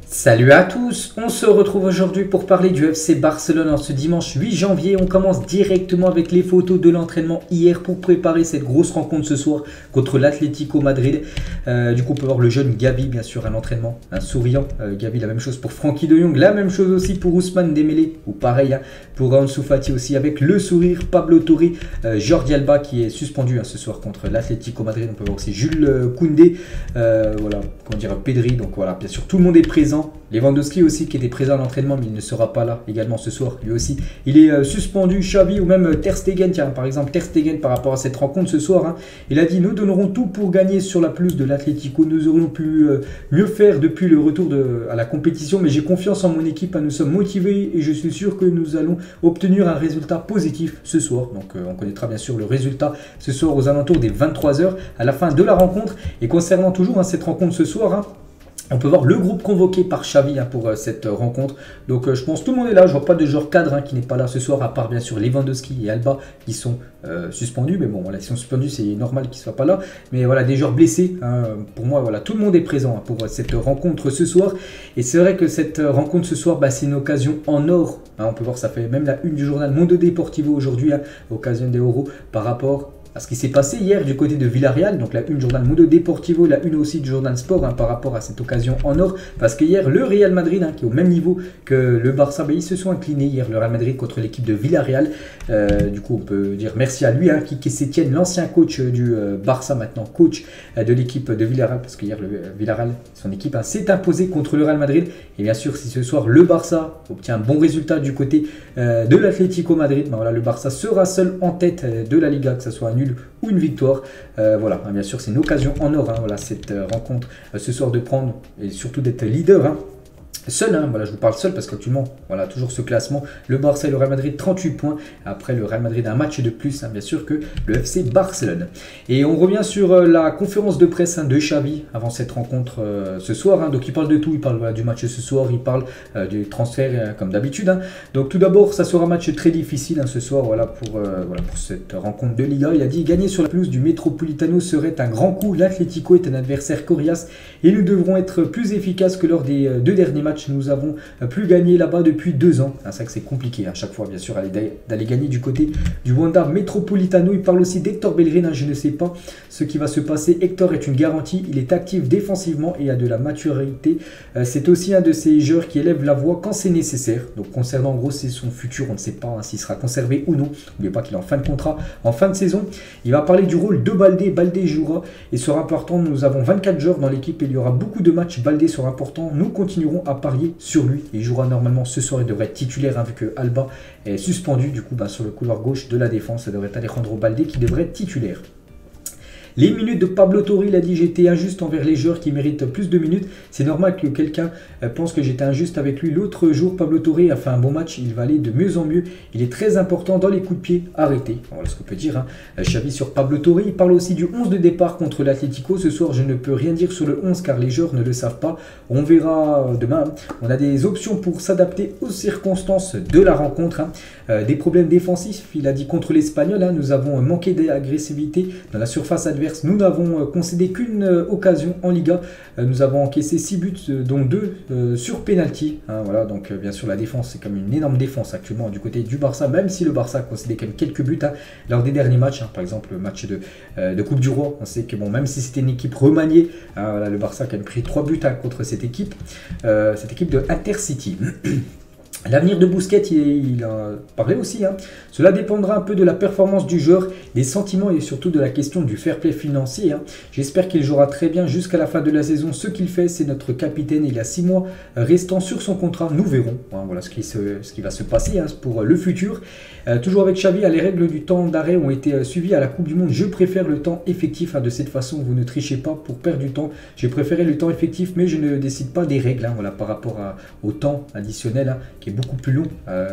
Salut à tous, on se retrouve aujourd'hui pour parler du FC Barcelone en ce dimanche 8 janvier. On commence directement avec les photos de l'entraînement hier pour préparer cette grosse rencontre ce soir contre l'Atlético Madrid. Du coup on peut voir le jeune Gavi bien sûr à l'entraînement, un souriant. Gavi, la même chose pour Frenkie de Jong, la même chose aussi pour Ousmane Dembélé, ou pareil pour Ansu Fati aussi avec le sourire. Pablo Torre, Jordi Alba qui est suspendu ce soir contre l'Atlético Madrid. On peut voir aussi Jules Koundé, voilà, comment dire, Pedri, donc voilà, bien sûr tout le monde est présent. Lewandowski aussi qui était présent à l'entraînement mais il ne sera pas là également ce soir, lui aussi il est suspendu. Xavi ou même Ter Stegen, tiens par exemple Ter Stegen par rapport à cette rencontre ce soir, il a dit: nous donnerons tout pour gagner sur la pelouse de l'Atlético, nous aurions pu mieux faire depuis le retour à la compétition, mais j'ai confiance en mon équipe, nous sommes motivés et je suis sûr que nous allons obtenir un résultat positif ce soir. Donc on connaîtra bien sûr le résultat ce soir aux alentours des 23h à la fin de la rencontre. Et concernant toujours cette rencontre ce soir, on peut voir le groupe convoqué par Xavi pour cette rencontre. Donc je pense que tout le monde est là. Je vois pas de joueur cadre qui n'est pas là ce soir, à part bien sûr Lewandowski et Alba qui sont suspendus. Mais bon, voilà, ils sont suspendus, c'est normal qu'ils ne soient pas là. Mais voilà, des joueurs blessés. Pour moi, voilà, tout le monde est présent pour cette rencontre ce soir. Et c'est vrai que cette rencontre ce soir, c'est une occasion en or. On peut voir, ça fait même la une du journal Mundo Deportivo aujourd'hui, occasion des euros par rapport à ce qui s'est passé hier du côté de Villarreal. Donc la une journal Mundo Deportivo, la une aussi du journal Sport par rapport à cette occasion en or. Parce que hier, le Real Madrid, qui est au même niveau que le Barça, ils se sont inclinés hier, le Real Madrid contre l'équipe de Villarreal. Du coup, on peut dire merci à lui, qui Setien, l'ancien coach du Barça, maintenant coach de l'équipe de Villarreal. Parce que hier, le Villarreal, son équipe, s'est imposé contre le Real Madrid. Et bien sûr, si ce soir, le Barça obtient un bon résultat du côté de l'Atlético Madrid, voilà, le Barça sera seul en tête de la Liga, que ce soit un nul ou une victoire. Voilà, bien sûr c'est une occasion en or, voilà, cette rencontre ce soir, de prendre et surtout d'être leader seul, voilà, je vous parle seul parce qu'actuellement, voilà, toujours ce classement, le Barça et le Real Madrid 38 points, après le Real Madrid a un match de plus, bien sûr, que le FC Barcelone. Et on revient sur la conférence de presse de Xavi avant cette rencontre ce soir, donc il parle de tout, il parle du match ce soir, il parle du transfert comme d'habitude, donc tout d'abord ça sera un match très difficile ce soir, voilà, pour cette rencontre de Liga. Il a dit: gagner sur la pelouse du Metropolitano serait un grand coup, l'Atlético est un adversaire coriace et nous devrons être plus efficaces que lors des deux derniers matchs. Nous avons plus gagné là-bas depuis 2 ans. C'est vrai que c'est compliqué à chaque fois, bien sûr, d'aller gagner du côté du Wanda Metropolitano. Il parle aussi d'Hector Bellerin. Je ne sais pas ce qui va se passer. Hector est une garantie. Il est actif défensivement et a de la maturité. C'est aussi un de ces joueurs qui élève la voix quand c'est nécessaire. Donc concernant en gros c'est son futur, on ne sait pas s'il sera conservé ou non. N'oubliez pas qu'il est en fin de contrat, en fin de saison. Il va parler du rôle de Baldé. Baldé jouera et sera important. Nous avons 24 joueurs dans l'équipe et il y aura beaucoup de matchs. Baldé sera important. Nous continuerons à parier sur lui. Il jouera normalement ce soir. Il devrait être titulaire vu que Alba est suspendu. Du coup, sur le couloir gauche de la défense, ça devrait être Alejandro Baldé qui devrait être titulaire. Les minutes de Pablo Torre, il a dit: j'étais injuste envers les joueurs qui méritent plus de minutes. C'est normal que quelqu'un pense que j'étais injuste avec lui. L'autre jour, Pablo Torre a fait un bon match. Il va aller de mieux en mieux. Il est très important dans les coups de pied arrêtés. Voilà ce qu'on peut dire. Xavi sur Pablo Torre. Il parle aussi du 11 de départ contre l'Atlético. Ce soir, je ne peux rien dire sur le 11 car les joueurs ne le savent pas. On verra demain. On a des options pour s'adapter aux circonstances de la rencontre. Des problèmes défensifs, il a dit, contre l'Espagnol. Nous avons manqué d'agressivité dans la surface adverse. Nous n'avons concédé qu'une occasion en Liga. Nous avons encaissé 6 buts, dont 2 sur penalty. Voilà, donc bien sûr la défense, c'est comme une énorme défense actuellement du côté du Barça, même si le Barça a concédé quand même quelques buts lors des derniers matchs. Par exemple le match de Coupe du Roi, on sait que bon, même si c'était une équipe remaniée, voilà, le Barça a quand même pris 3 buts contre cette équipe de Intercity. L'avenir de Busquets, il a parlé aussi. Cela dépendra un peu de la performance du joueur, des sentiments et surtout de la question du fair play financier. J'espère qu'il jouera très bien jusqu'à la fin de la saison. Ce qu'il fait, c'est notre capitaine. Il a 6 mois restant sur son contrat. Nous verrons. Voilà ce qui va se passer pour le futur. Toujours avec Xavi, les règles du temps d'arrêt ont été suivies à la Coupe du Monde. Je préfère le temps effectif. De cette façon, vous ne trichez pas pour perdre du temps. J'ai préféré le temps effectif, mais je ne décide pas des règles. Voilà, par rapport au temps additionnel qui est beaucoup plus long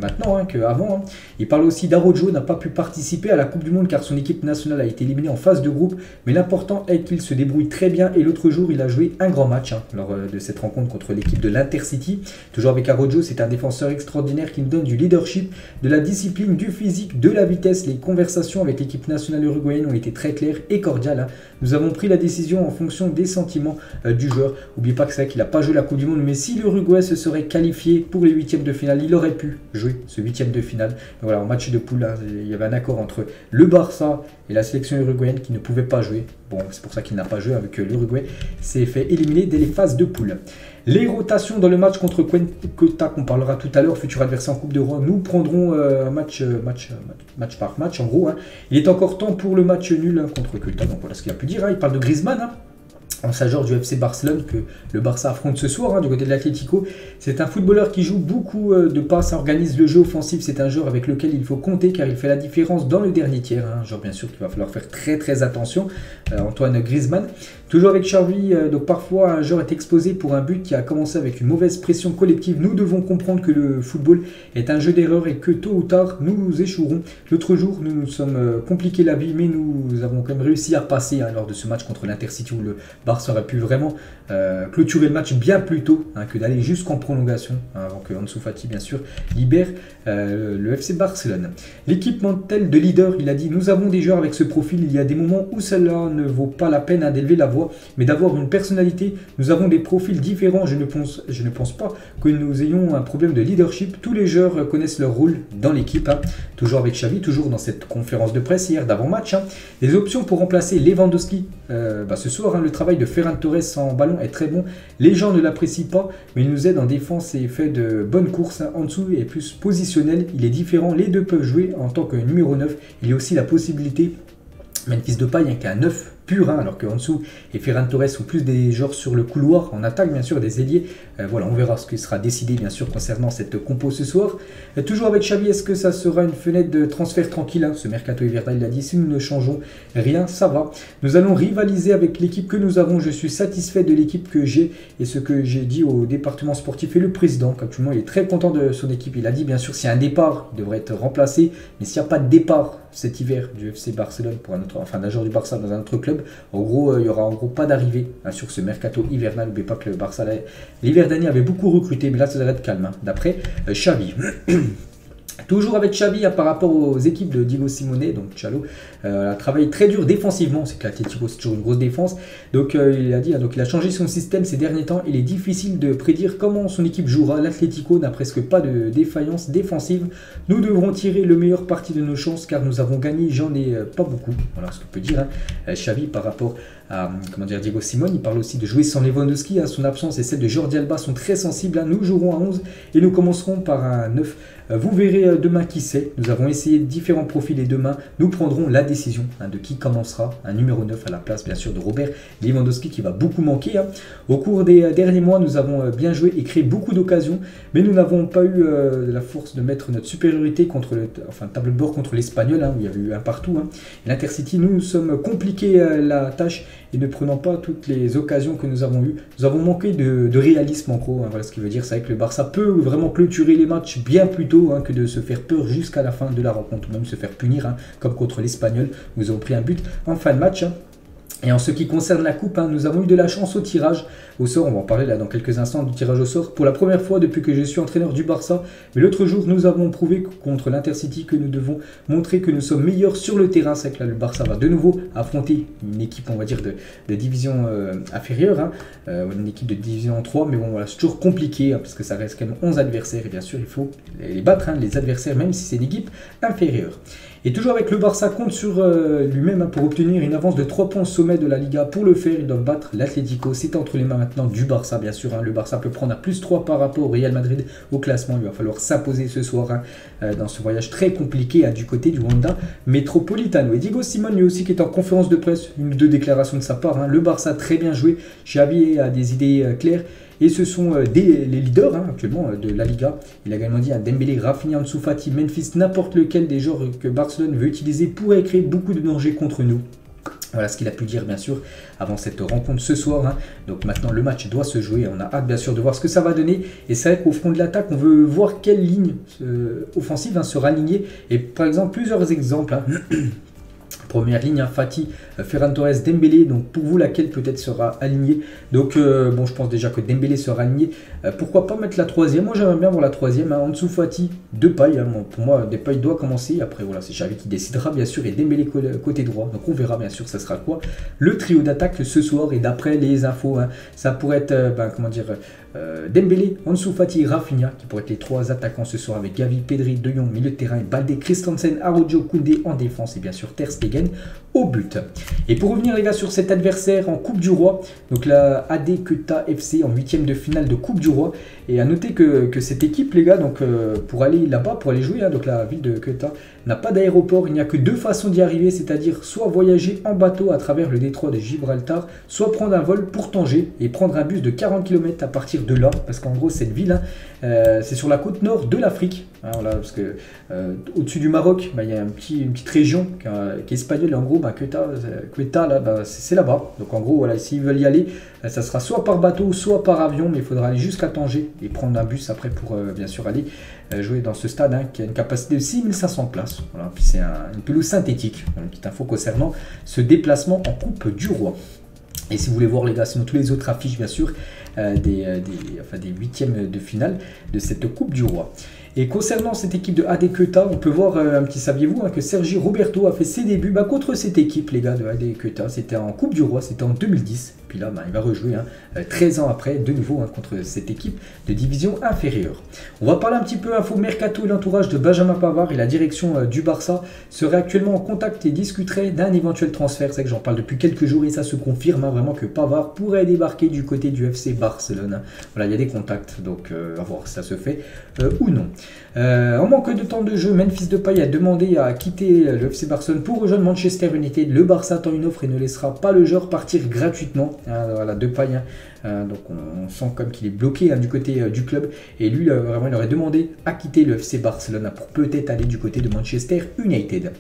maintenant qu'avant. Il parle aussi d'Araujo n'a pas pu participer à la Coupe du Monde car son équipe nationale a été éliminée en phase de groupe. Mais l'important est qu'il se débrouille très bien et l'autre jour il a joué un grand match lors de cette rencontre contre l'équipe de l'Intercity. Toujours avec Araujo, c'est un défenseur extraordinaire qui nous donne du leadership, de la discipline, du physique, de la vitesse. Les conversations avec l'équipe nationale uruguayenne ont été très claires et cordiales. Nous avons pris la décision en fonction des sentiments du joueur. N'oubliez pas que c'est vrai qu'il n'a pas joué la Coupe du Monde, mais si l'Uruguay se serait qualifié pour les huitièmes de finale, il aurait pu jouer ce huitième de finale. Donc voilà, en match de poule, il y avait un accord entre le Barça et la sélection uruguayenne qui ne pouvait pas jouer. Bon, c'est pour ça qu'il n'a pas joué avec l'Uruguay. S'est fait éliminer dès les phases de poule. Les rotations dans le match contre Cuenca, qu'on parlera tout à l'heure, futur adversaire en Coupe d'Europe, nous prendrons match par match en gros. Il est encore temps pour le match nul contre Cuenca. Donc voilà ce qu'il a pu dire. Il parle de Griezmann. Ancien joueur du FC Barcelone que le Barça affronte ce soir du côté de l'Atlético. C'est un footballeur qui joue beaucoup de passes, organise le jeu offensif. C'est un joueur avec lequel il faut compter car il fait la différence dans le dernier tiers. Un joueur bien sûr qu'il va falloir faire très attention. Antoine Griezmann. Toujours avec Xavi, donc parfois un joueur est exposé pour un but qui a commencé avec une mauvaise pression collective. Nous devons comprendre que le football est un jeu d'erreur et que tôt ou tard nous échouerons. L'autre jour nous nous sommes compliqué la vie mais nous avons quand même réussi à passer lors de ce match contre l'Intercity où le Barça aurait pu vraiment clôturer le match bien plus tôt que d'aller jusqu'en prolongation avant que Ansu Fati bien sûr libère le FC Barcelone. L'équipement-tel de leader, il a dit nous avons des joueurs avec ce profil, il y a des moments où cela ne vaut pas la peine d'élever la voix mais d'avoir une personnalité. Nous avons des profils différents, je ne pense pas que nous ayons un problème de leadership. Tous les joueurs connaissent leur rôle dans l'équipe. Toujours avec Xavi, toujours dans cette conférence de presse hier d'avant-match. Les options pour remplacer Lewandowski ce soir, le travail de Ferran Torres sans ballon est très bon. Les gens ne l'apprécient pas, mais il nous aide en défense et fait de bonnes courses. En dessous est plus positionnel, il est différent. Les deux peuvent jouer en tant que numéro 9. Il y a aussi la possibilité, Memphis Depay qui a un 9 pur, alors que Ansu et Ferran Torres sont plus des joueurs sur le couloir, en attaque bien sûr, des ailiers. Voilà, on verra ce qui sera décidé bien sûr concernant cette compo ce soir. Toujours avec Xavi, est-ce que ça sera une fenêtre de transfert tranquille ce mercato hivernal, il a dit, si nous ne changeons rien, ça va. Nous allons rivaliser avec l'équipe que nous avons, je suis satisfait de l'équipe que j'ai et ce que j'ai dit au département sportif et le président, qu'actuellement il est très content de son équipe. Il a dit bien sûr s'il y a un départ, il devrait être remplacé, mais s'il n'y a pas de départ cet hiver du FC Barcelone pour d'un joueur du Barça dans un autre club, en gros, il n'y aura en gros pas d'arrivée sur ce mercato hivernal. N'oubliez pas que le Barça, l'hiver dernier, avait beaucoup recruté, mais là, ça devrait être calme, d'après Xavi. Toujours avec Xavi par rapport aux équipes de Diego Simeone, donc Chalo a travaillé très dur défensivement, c'est que l'Atlético c'est toujours une grosse défense, donc il a dit, donc il a changé son système ces derniers temps, il est difficile de prédire comment son équipe jouera, l'Atlético n'a presque pas de défaillance défensive, nous devrons tirer le meilleur parti de nos chances car nous avons gagné, j'en ai pas beaucoup, voilà ce que peut dire Xavi par rapport à Diego Simeone. Il parle aussi de jouer sans Lewandowski, son absence et celle de Jordi Alba sont très sensibles, nous jouerons à 11 et nous commencerons par un 9. Vous verrez demain qui c'est. Nous avons essayé différents profils et demain, nous prendrons la décision de qui commencera un numéro 9 à la place, bien sûr, de Robert Lewandowski qui va beaucoup manquer. Au cours des derniers mois, nous avons bien joué et créé beaucoup d'occasions, mais nous n'avons pas eu la force de mettre notre supériorité contre tableau de bord contre l'Espagnol, où il y avait eu un partout. L'Intercity, nous sommes compliqués la tâche et ne prenant pas toutes les occasions que nous avons eues. Nous avons manqué de réalisme en gros, voilà ce qui veut dire, c'est vrai que le Barça peut vraiment clôturer les matchs bien plus tôt que de se faire peur jusqu'à la fin de la rencontre, ou même se faire punir, comme contre l'Espagnol, où ils ont pris un but en fin de match. Et en ce qui concerne la coupe, nous avons eu de la chance au tirage au sort. On va en parler là dans quelques instants du tirage au sort. Pour la première fois depuis que je suis entraîneur du Barça. Mais l'autre jour, nous avons prouvé contre l'Intercity que nous devons montrer que nous sommes meilleurs sur le terrain. C'est que là, le Barça va de nouveau affronter une équipe, on va dire, de division inférieure. Une équipe de division 3. Mais bon, voilà, c'est toujours compliqué parce que ça reste quand même 11 adversaires. Et bien sûr, il faut les battre, les adversaires, même si c'est une équipe inférieure. Et toujours avec le Barça compte sur lui-même pour obtenir une avance de 3 points au sommet de la Liga. Pour le faire, ils doivent battre l'Atlético. C'est entre les mains maintenant du Barça, bien sûr. Le Barça peut prendre à plus 3 par rapport au Real Madrid au classement. Il va falloir s'imposer ce soir dans ce voyage très compliqué du côté du Wanda Metropolitano. Et Diego Simeone lui aussi qui est en conférence de presse, une ou deux déclarations de sa part. Le Barça très bien joué. Xavi a des idées claires. Et ce sont les leaders actuellement de la Liga. Il a également dit à Dembélé, Rafinha, Ansu Fati, Memphis, n'importe lequel des joueurs que Barcelone veut utiliser pourrait créer beaucoup de dangers contre nous. Voilà ce qu'il a pu dire bien sûr avant cette rencontre ce soir. Hein. Donc maintenant le match doit se jouer. On a hâte bien sûr de voir ce que ça va donner. Et c'est vrai qu'au front de l'attaque, on veut voir quelle ligne offensive sera alignée. Et par exemple, plusieurs exemples. Hein. Première ligne, hein, Fati, Ferran Torres, Dembélé. Donc pour vous, laquelle peut-être sera alignée? Donc bon, je pense déjà que Dembélé sera aligné. Pourquoi pas mettre la troisième? Moi j'aimerais bien voir la troisième. Hein. En dessous Fati, Depay. Hein. Bon, pour moi, Depay doit commencer. Après voilà, c'est Xavi qui décidera bien sûr. Et Dembélé côté droit. Donc on verra bien sûr ça sera quoi le trio d'attaque ce soir. Et d'après les infos, hein, ça pourrait être, comment dire, Dembélé, Ansu Fati, Rafinha, qui pourraient être les trois attaquants ce soir avec Gavi, Pedri, De Jong, milieu de terrain, Balde, Christensen, Araujo, Koundé en défense et bien sûr Ter Stegen au but. Et pour revenir les gars sur cet adversaire en Coupe du Roi, donc la AD Quetta FC en 8e de finale de Coupe du Roi. Et à noter que cette équipe les gars, donc pour aller là-bas, pour aller jouer, hein, donc la ville de Quetta n'a pas d'aéroport, il n'y a que deux façons d'y arriver, c'est-à-dire soit voyager en bateau à travers le détroit de Gibraltar, soit prendre un vol pour Tanger et prendre un bus de 40 km à partir de là, parce qu'en gros cette ville, hein, c'est sur la côte nord de l'Afrique, hein, voilà, parce que au-dessus du Maroc, il y a une petite région qui est espagnole, et en gros Quetta là, c'est là-bas, donc en gros voilà, s'ils veulent y aller, ça sera soit par bateau, soit par avion, mais il faudra aller jusqu'à Tanger et prendre un bus après pour bien sûr aller jouer dans ce stade, hein, qui a une capacité de 6500 places. Voilà. Puis c'est une pelouse synthétique. Une petite info concernant ce déplacement en Coupe du Roi. Et si vous voulez voir les gars, sinon tous les autres affiches bien sûr des huitièmes de finale de cette Coupe du Roi. Et concernant cette équipe de AD Quetta, on peut voir un petit, saviez-vous, hein, que Sergi Roberto a fait ses débuts contre cette équipe, les gars, de AD Quetta. C'était en Coupe du Roi, c'était en 2010. Puis là, il va rejouer 13 ans après, de nouveau, contre cette équipe de division inférieure. On va parler un petit peu info mercato et l'entourage de Benjamin Pavard et la direction du Barça serait actuellement en contact et discuterait d'un éventuel transfert. C'est vrai que j'en parle depuis quelques jours et ça se confirme, hein, vraiment que Pavard pourrait débarquer du côté du FC Barcelone. Voilà, il y a des contacts, donc à voir si ça se fait ou non. En manque de temps de jeu, Memphis Depay a demandé à quitter le FC Barcelone pour rejoindre Manchester United. Le Barça attend une offre et ne laissera pas le joueur partir gratuitement. Voilà, Depay, donc on sent comme qu'il est bloqué du côté du club. Et lui, vraiment, il aurait demandé à quitter le FC Barcelone pour peut-être aller du côté de Manchester United.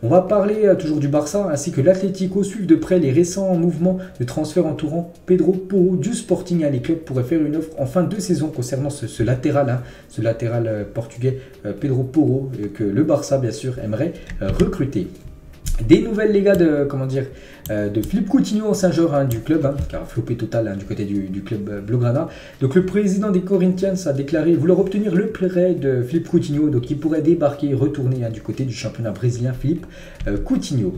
On va parler toujours du Barça ainsi que l'Atlético suivent de près les récents mouvements de transfert entourant Pedro Porro du Sporting. Les clubs pourraient faire une offre en fin de saison concernant ce latéral, portugais Pedro Porro, que le Barça bien sûr aimerait recruter. Des nouvelles les gars de Philippe Coutinho, ancien joueur du club, qui a flopé total du côté du club Blaugrana. Donc le président des Corinthians a déclaré vouloir obtenir le prêt de Philippe Coutinho, donc il pourrait débarquer et retourner du côté du championnat brésilien. Philippe Coutinho.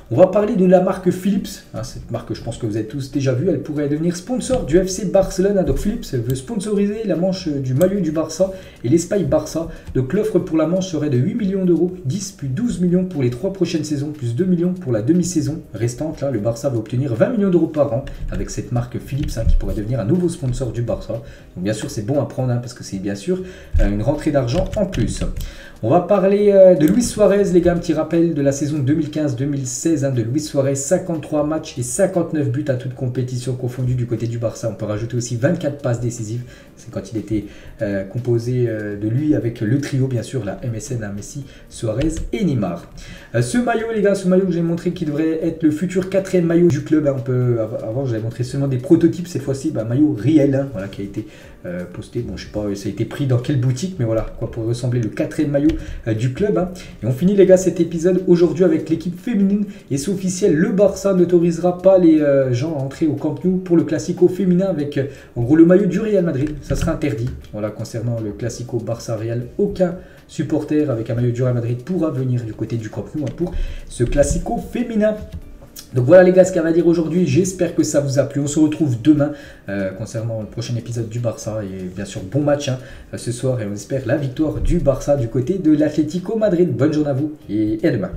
On va parler de la marque Philips, cette marque je pense que vous avez tous déjà vu, elle pourrait devenir sponsor du FC Barcelone. Donc Philips veut sponsoriser la manche du maillot du Barça et l'Espagne Barça. Donc l'offre pour la manche serait de 8 millions d'euros, 10 puis 12 millions pour les 3 prochaines saisons, plus 2 millions pour la demi-saison restante. Là, le Barça va obtenir 20 millions d'euros par an avec cette marque Philips qui pourrait devenir un nouveau sponsor du Barça. Donc bien sûr c'est bon à prendre parce que c'est bien sûr une rentrée d'argent en plus. On va parler de Luis Suarez, les gars, un petit rappel de la saison 2015-2016 de Luis Suarez, 53 matchs et 59 buts à toute compétition confondue du côté du Barça. On peut rajouter aussi 24 passes décisives, c'est quand il était composé de lui avec le trio, bien sûr, la MSN, Messi, Suarez et Neymar. Ce maillot, les gars, ce maillot que j'ai montré qui devrait être le futur 4e maillot du club. Avant, j'avais montré seulement des prototypes, cette fois-ci, maillot réel, voilà, qui a été posté. Bon, je sais pas, ça a été pris dans quelle boutique, mais voilà, quoi, pour ressembler le 4e maillot du club. Et on finit les gars cet épisode aujourd'hui avec l'équipe féminine et c'est officiel, le Barça n'autorisera pas les gens à entrer au Camp Nou pour le Classico féminin avec en gros le maillot du Real Madrid, ça sera interdit. Voilà, concernant le Classico Barça-Real, aucun supporter avec un maillot du Real Madrid pourra venir du côté du Camp Nou pour ce Classico féminin. Donc voilà les gars ce qu'il y a à dire aujourd'hui, j'espère que ça vous a plu. On se retrouve demain concernant le prochain épisode du Barça et bien sûr bon match ce soir et on espère la victoire du Barça du côté de l'Atlético Madrid. Bonne journée à vous et à demain.